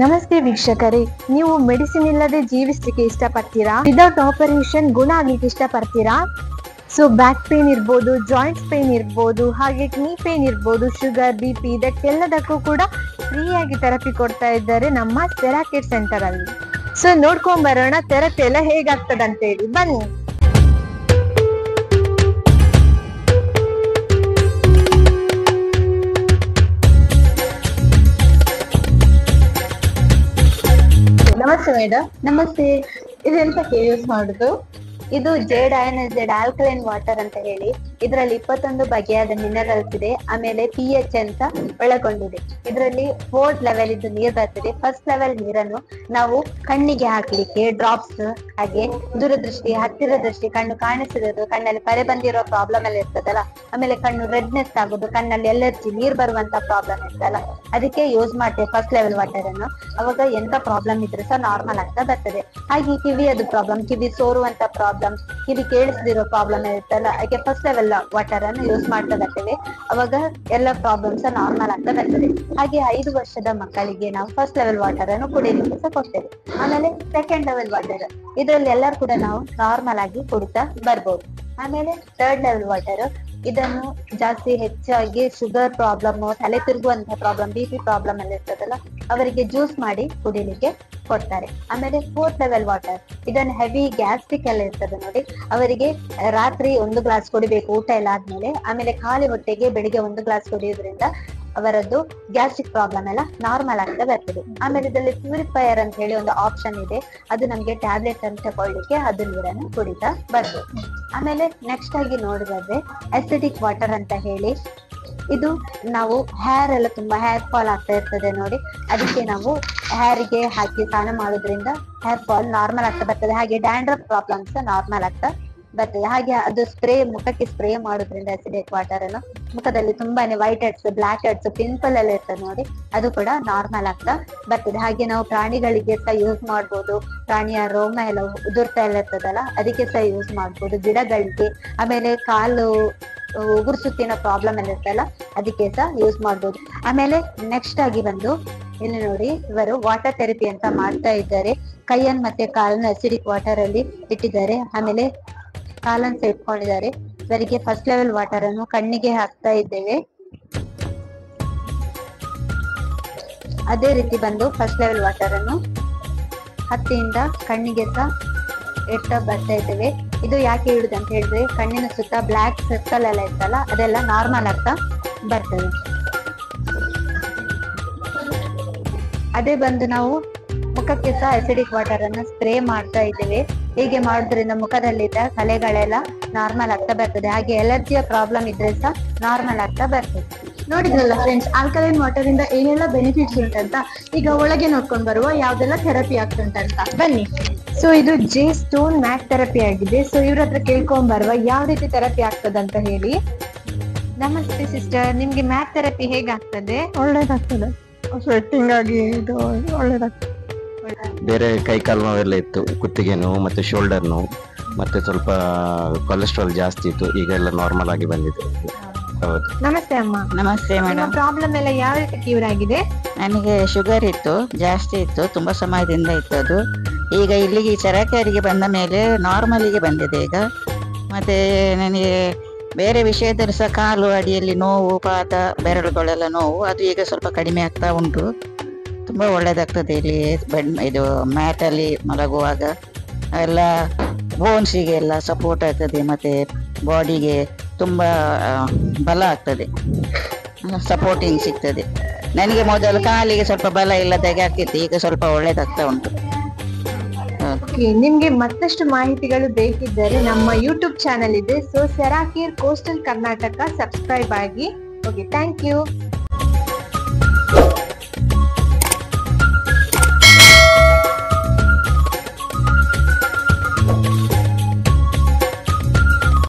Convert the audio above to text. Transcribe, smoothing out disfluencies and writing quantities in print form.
ನಮಸ್ತೆ ವೀಕ್ಷಕರೇ, ನೀವು ಮೆಡಿಸಿನ್ ಇಲ್ಲದೆ ಜೀವಿಸಲಿಕ್ಕೆ ಇಷ್ಟಪಡ್ತೀರಾ? ವಿದೌಟ್ ಆಪರೇಷನ್ ಗುಣ ಆಗ್ಲಿಕ್ಕೆ ಇಷ್ಟಪಡ್ತೀರಾ? ಸೊ ಬ್ಯಾಕ್ ಪೇನ್ ಇರ್ಬೋದು, ಜಾಯಿಂಟ್ಸ್ ಪೇನ್ ಇರ್ಬೋದು, ಹಾಗೆ ನೀ ಪೇನ್ ಇರ್ಬೋದು, ಶುಗರ್, BP ಇದಕ್ಕೆಲ್ಲದಕ್ಕೂ ಕೂಡ ಫ್ರೀ ಆಗಿ ಥೆರಪಿ ಕೊಡ್ತಾ ಇದ್ದಾರೆ ನಮ್ಮ ಸೆರಾಕಿರ್ ಸೆಂಟರ್ ಅಲ್ಲಿ. ಸೊ ನೋಡ್ಕೊಂಡ್ ಬರೋಣ ಥೆರಪಿ ಎಲ್ಲ ಹೇಗಾಗ್ತದೆ ಅಂತ ಹೇಳಿ, ಬನ್ನಿ. ನಮಸ್ತೆ ಮೇಡಮ್. ನಮಸ್ತೆ. ಇದೆಂತಕ್ಕೆ ಯೂಸ್ ಮಾಡುದು? ಇದು ಜೇಡ್ ಅಯನೈಸ್ಡ್ ಆಲ್ಕಲೈನ್ ವಾಟರ್ ಅಂತ ಹೇಳಿ, ಇದರಲ್ಲಿ 21 ಬಗೆಯಾದ ಮಿನರಲ್ಸ್ ಇದೆ. ಆಮೇಲೆ pH ಅಂತ ಒಳಗೊಂಡಿದೆ. ಇದರಲ್ಲಿ 4 ಲೆವೆಲ್ ಇದ್ದು ನೀರ್ ಬರ್ತದೆ. ಫಸ್ಟ್ ಲೆವೆಲ್ ನೀರನ್ನು ನಾವು ಕಣ್ಣಿಗೆ ಹಾಕ್ಲಿಕ್ಕೆ ಡ್ರಾಪ್ಸ್, ಹಾಗೆ ದೂರದೃಷ್ಟಿ, ಹತ್ತಿರ ದೃಷ್ಟಿ, ಕಣ್ಣು ಕಾಣಿಸಿರೋದು, ಕಣ್ಣಲ್ಲಿ ಪರೆ ಬಂದಿರೋ ಪ್ರಾಬ್ಲಮ್ ಎಲ್ಲ ಇರ್ತದಲ್ಲ, ಆಮೇಲೆ ಕಣ್ಣು ರೆಡ್ನೆಸ್ ಆಗೋದು, ಕಣ್ಣಲ್ಲಿ ಎಲರ್ಜಿ, ನೀರ್ ಬರುವಂತ ಪ್ರಾಬ್ಲಮ್ ಇರ್ತದಲ್ಲ, ಅದಕ್ಕೆ ಯೂಸ್ ಮಾಡ್ತೇವೆ ಫಸ್ಟ್ ಲೆವೆಲ್ ವಾಟರ್ ಅನ್ನು. ಅವಾಗ ಎಂತ ಪ್ರಾಬ್ಲಮ್ ಇದ್ರೆ ಸಹ ನಾರ್ಮಲ್ ಆಗ್ತಾ ಬರ್ತದೆ. ಹಾಗೆ ಕಿವಿಯದು ಪ್ರಾಬ್ಲಮ್, ಕಿವಿ ಸೋರುವಂತ ಪ್ರಾಬ್ಲಮ್, ಕಿವಿ ಕೇಳಿಸದಿರೋ ಪ್ರಾಬ್ಲಮ್ ಇರುತ್ತಲ್ಲ, ಅದಕ್ಕೆ ಫಸ್ಟ್ ಲೆವೆಲ್ ವಾಟರ್ ಅನ್ನು ಯೂಸ್ ಮಾಡ್ತಾ ಬರ್ತೇವೆ. ಅವಾಗ ಎಲ್ಲ ಪ್ರಾಬ್ಲಮ್ಸ್ ನಾರ್ಮಲ್ ಆಗ್ತಾ ಬರ್ತದೆ. ಹಾಗೆ 5 ವರ್ಷದ ಮಕ್ಕಳಿಗೆ ನಾವು ಫಸ್ಟ್ ಲೆವೆಲ್ ವಾಟರ್ ಅನ್ನು ಕುಡಿಯಲಿಕ್ಕೆ ಸಹ ಕೊಡ್ತೇವೆ. ಆಮೇಲೆ ಸೆಕೆಂಡ್ ಲೆವೆಲ್ ವಾಟರ್, ಇದರಲ್ಲಿ ಎಲ್ಲರೂ ಕೂಡ ನಾವು ನಾರ್ಮಲ್ ಆಗಿ ಕುಡಿತಾ ಬರ್ಬೋದು. ಆಮೇಲೆ ಥರ್ಡ್ ಲೆವೆಲ್ ವಾಟರ್, ಇದನ್ನು ಜಾಸ್ತಿ ಹೆಚ್ಚಾಗಿ ಶುಗರ್ ಪ್ರಾಬ್ಲಮ್, ತಲೆ ತಿರುಗುವಂತಹ ಪ್ರಾಬ್ಲಮ್, BP ಪ್ರಾಬ್ಲಮ್ ಎಲ್ಲ ಇರ್ತದಲ್ಲ, ಅವರಿಗೆ ಜ್ಯೂಸ್ ಮಾಡಿ ಕುಡಿಲಿಕ್ಕೆ ಕೊಡ್ತಾರೆ. ಆಮೇಲೆ ಫೋರ್ತ್ ಲೆವೆಲ್ ವಾಟರ್, ಇದನ್ನು ಹೆವಿ ಗ್ಯಾಸ್ಟ್ರಿಕ್ ಎಲ್ಲ ಇರ್ತದೆ ನೋಡಿ, ಅವರಿಗೆ ರಾತ್ರಿ 1 ಗ್ಲಾಸ್ ಕುಡಿಬೇಕು ಊಟ ಎಲ್ಲ ಆದ್ಮೇಲೆ. ಆಮೇಲೆ ಖಾಲಿ ಹೊಟ್ಟೆಗೆ ಬೆಳಿಗ್ಗೆ 1 ಗ್ಲಾಸ್ ಕುಡಿಯೋದ್ರಿಂದ ಅವರದ್ದು ಗ್ಯಾಸ್ಟ್ರಿಕ್ ಪ್ರಾಬ್ಲಮ್ ಎಲ್ಲ ನಾರ್ಮಲ್ ಆಗ್ತಾ ಬರ್ತದೆ. ಆಮೇಲೆ ಇದರಲ್ಲಿ ಪ್ಯೂರಿಫೈಯರ್ ಅಂತ ಹೇಳಿ ಒಂದು ಆಪ್ಷನ್ ಇದೆ, ಅದು ನಮ್ಗೆ ಟ್ಯಾಬ್ಲೆಟ್ ಅಂತ ತಗೊಳ್ಳಿಕ್ಕೆ ಅದು ನೀರನ್ನು ಕುಡಿತಾ ಬರ್ಬೋದು. ಆಮೇಲೆ ನೆಕ್ಸ್ಟ್ ಆಗಿ ನೋಡಿದ್ರೆ ಅಸಿಡಿಕ್ ವಾಟರ್ ಅಂತ ಹೇಳಿ, ಇದು ನಾವು ಹೇರ್ ಎಲ್ಲ ತುಂಬಾ ಹೇರ್ ಫಾಲ್ ಆಗ್ತಾ ಇರ್ತದೆ ನೋಡಿ, ಅದಕ್ಕೆ ನಾವು ಹೇರಿಗೆ ಹಾಕಿ ಸ್ನಾನ ಮಾಡೋದ್ರಿಂದ ಹೇರ್ ಫಾಲ್ ನಾರ್ಮಲ್ ಆಗ್ತಾ ಬರ್ತದೆ. ಹಾಗೆ ಡ್ಯಾಂಡ್ರಫ್ ಪ್ರಾಬ್ಲಮ್ಸ್ ನಾರ್ಮಲ್ ಆಗ್ತಾ ಬರ್ತದೆ. ಹಾಗೆ ಅದು ಸ್ಪ್ರೇ, ಮುಖಕ್ಕೆ ಸ್ಪ್ರೇ ಮಾಡೋದ್ರಿಂದ ಅಸಿಡಿಕ್ ವಾಟರ್ ಅನ್ನು ಮುಖದಲ್ಲಿ ತುಂಬಾನೇ white heads, block heads, pimple ಎಲ್ಲ ಇರ್ತದೆ ನೋಡಿ, ಅದು ಕೂಡ ನಾರ್ಮಲ್ ಆಗ್ತಾ ಬರ್ತದೆ. ಹಾಗೆ ನಾವು ಪ್ರಾಣಿಗಳಿಗೆ ಸಹ ಯೂಸ್ ಮಾಡ್ಬೋದು. ಪ್ರಾಣಿಯ ರೋಮ ಎಲ್ಲ ಉದುರ್ತಾ ಎಲ್ಲ ಇರ್ತದಲ್ಲ, ಅದಕ್ಕೆ ಸಹ ಯೂಸ್ ಮಾಡ್ಬೋದು. ಗಿಡಗಳಿಗೆ, ಆಮೇಲೆ ಕಾಲು ಉಗುರು ಸುತ್ತಿನ ಪ್ರಾಬ್ಲಮ್ ಎಲ್ಲ ಇರ್ತಲ್ಲ, ಅದಕ್ಕೆ ಸಹ ಯೂಸ್ ಮಾಡ್ಬೋದು. ಆಮೇಲೆ ನೆಕ್ಸ್ಟ್ ಆಗಿ ಬಂದು ಇಲ್ಲಿ ನೋಡಿ, ಇವರು ವಾಟರ್ ಥೆರಪಿ ಅಂತ ಮಾಡ್ತಾ ಇದ್ದಾರೆ. ಕೈಯನ್ನು ಮತ್ತೆ ಕಾಲನ್ನು ಅಸಿಡಿಕ್ ವಾಟರ್ ಅಲ್ಲಿ ಇಟ್ಟಿದ್ದಾರೆ. ಆಮೇಲೆ ಕಾಲನ್ನು ಇಟ್ಕೊಂಡಿದ್ದಾರೆ. ಇವರಿಗೆ ಫಸ್ಟ್ ಲೆವೆಲ್ ವಾಟರ್ ಅನ್ನು ಕಣ್ಣಿಗೆ ಹಾಕ್ತಾ ಇದ್ದೇವೆ. ಅದೇ ರೀತಿ ಬಂದು ಫಸ್ಟ್ ಲೆವೆಲ್ ವಾಟರ್ ಅನ್ನು ಹತ್ತಿಯಿಂದ ಕಣ್ಣಿಗೆ ಸಹ ಇಡ್ತಾ ಬರ್ತಾ ಇದ್ದೇವೆ. ಇದು ಯಾಕೆ ಇಡುದು ಅಂತ ಹೇಳಿದ್ರೆ, ಕಣ್ಣಿನ ಸುತ್ತ ಬ್ಲಾಕ್ ಸರ್ಕಲ್ ಎಲ್ಲ ಇರ್ತಲ್ಲ, ಅದೆಲ್ಲ ನಾರ್ಮಲ್ ಆಗ್ತಾ ಬರ್ತದೆ. ಅದೇ ಬಂದು ನಾವು ಮುಖಕ್ಕೆ ಸಹ ಅಸಿಡಿಕ್ ವಾಟರ್ ಅನ್ನು ಸ್ಪ್ರೇ ಮಾಡ್ತಾ ಇದ್ದೇವೆ. ಹೀಗೆ ಮಾಡೋದ್ರಿಂದ ಮುಖದಲ್ಲಿದ್ದ ಕಲೆಗಳೆಲ್ಲ ನಾರ್ಮಲ್ ಆಗ್ತಾ ಬರ್ತದೆ. ಹಾಗೆ ಎಲರ್ಜಿಯ ಪ್ರಾಬ್ಲಮ್ ಇದ್ರೆ ಸಹ ನಾರ್ಮಲ್ ಆಗ್ತಾ ಬರ್ತದೆ. ನೋಡಿದ್ರಲ್ಲ ಫ್ರೆಂಡ್ಸ್, ಆಲ್ಕಲೈನ್ ವಾಟರ್ ಇಂದ ಏನೆಲ್ಲ ಬೆನಿಫಿಟ್ಸ್ ಉಂಟಂತ. ಈಗ ಒಳಗೆ ನೋಡ್ಕೊಂಡ್ ಬರುವ ಯಾವ್ದೆಲ್ಲ ಥೆರಪಿ ಆಗ್ತುಂಟಂತ, ಬನ್ನಿ. ಸೊ ಇದು ಜೆ ಸ್ಟೋನ್ ಮ್ಯಾಟ್ ಥೆರಪಿ ಆಗಿದೆ. ಸೊ ಇವ್ರ ಹತ್ರ ಕೇಳ್ಕೊಂಡ್ ಬರುವ ಯಾವ ರೀತಿ ಥೆರಪಿ ಆಗ್ತದಂತ ಹೇಳಿ. ನಮಸ್ತೆ ಸಿಸ್ಟರ್, ನಿಮ್ಗೆ ಮ್ಯಾಟ್ ಥೆರಪಿ ಹೇಗಾಗ್ತದೆ? ಒಳ್ಳೇದಾಗ್ತದೆ, ಸ್ವೆಟ್ಟಿಂಗ್ ಆಗಿ ಇದು ಒಳ್ಳೇದಾಗ್ತದೆ. ಬೇರೆ ಕೈ ಕಾಲು ನೋವೆಲ್ಲ ಇತ್ತು, ಕುತ್ತಿಗೆ ನೋವು ಮತ್ತೆ ಶೋಲ್ಡರ್ ನೋವು, ಮತ್ತೆ ಸ್ವಲ್ಪ ಕೊಲೆಸ್ಟ್ರಾಲ್ ಜಾಸ್ತಿ ಇತ್ತು, ಈಗ ಎಲ್ಲ ನಾರ್ಮಲ್ ಆಗಿ ಬಂದಿದೆ. ಹೌದು. ನಮಸ್ತೆ ಅಮ್ಮ. ನಮಸ್ತೆ ಮೇಡಮ್. ಪ್ರಾಬ್ಲಮ್ ಎಲ್ಲ ಯಾವ ರೀತಿ ಕ್ಯೂರ್ ಆಗಿದೆ? ನನಗೆ ಶುಗರ್ ಇತ್ತು, ಜಾಸ್ತಿ ಇತ್ತು, ತುಂಬಾ ಸಮಯದಿಂದ ಇತ್ತು ಅದು. ಈಗ ಇಲ್ಲಿಗೆ ಸರಕಾರಿಗೆ ಬಂದ ಮೇಲೆ ನಾರ್ಮಲಿಗೆ ಬಂದಿದೆ ಈಗ. ಮತ್ತೆ ನನಗೆ ಬೇರೆ ವಿಷಯದಲ್ಲಿ ಸಹ ಕಾಲು ಅಡಿಯಲ್ಲಿ ನೋವು, ಪಾದ ಬೆರಳುಗಳೆಲ್ಲ ನೋವು, ಅದು ಈಗ ಸ್ವಲ್ಪ ಕಡಿಮೆ ಆಗ್ತಾ ಉಂಟು. ತುಂಬ ಒಳ್ಳೆಯದಾಗ್ತದೆ ಇಲ್ಲಿ ಇದು ಮ್ಯಾಟಲ್ಲಿ ಮಲಗುವಾಗ. ಎಲ್ಲ ಬೋನ್ಸಿಗೆ ಎಲ್ಲ ಸಪೋರ್ಟ್ ಆಗ್ತದೆ, ಮತ್ತು ಬಾಡಿಗೆ ತುಂಬ ಬಲ ಆಗ್ತದೆ, ಸಪೋರ್ಟಿಂಗ್ ಸಿಗ್ತದೆ. ನನಗೆ ಮೊದಲು ಕಾಲಿಗೆ ಸ್ವಲ್ಪ ಬಲ ಇಲ್ಲದಾಗೆ ಆಗ್ತಿತ್ತು, ಈಗ ಸ್ವಲ್ಪ ಒಳ್ಳೇದಾಗ್ತಾ ಉಂಟು. ನಿಮ್ಗೆ ಮತ್ತಷ್ಟು ಮಾಹಿತಿಗಳು ಬೇಕಿದ್ದರೆ ನಮ್ಮ ಯೂಟ್ಯೂಬ್ ಚಾನೆಲ್ ಇದೆ. ಸೊ ಸೆರಾಕಿರ್ ಕೋಸ್ಟಲ್ ಕರ್ನಾಟಕ ಸಬ್ಸ್ಕ್ರೈಬ್ ಆಗಿ. Okay, thank you.